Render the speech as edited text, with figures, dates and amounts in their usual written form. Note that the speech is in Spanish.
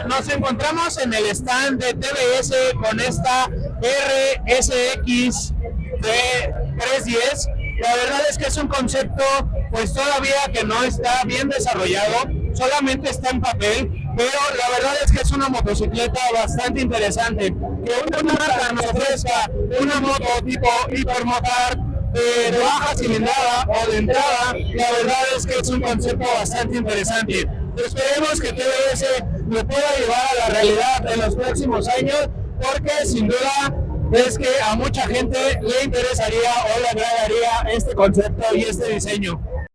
nos encontramos en el stand de TBS con esta RSX 310. La verdad es que es un concepto pues todavía que no está bien desarrollado, solamente está en papel, pero la verdad es que es una motocicleta bastante interesante. Que una marca nos ofrezca una moto tipo hipermotar de baja cilindrada o de entrada, la verdad es que es un concepto bastante interesante. Esperemos que TBS lo pueda llevar a la realidad en los próximos años, porque sin duda es que a mucha gente le interesaría o le agradaría este concepto y este diseño.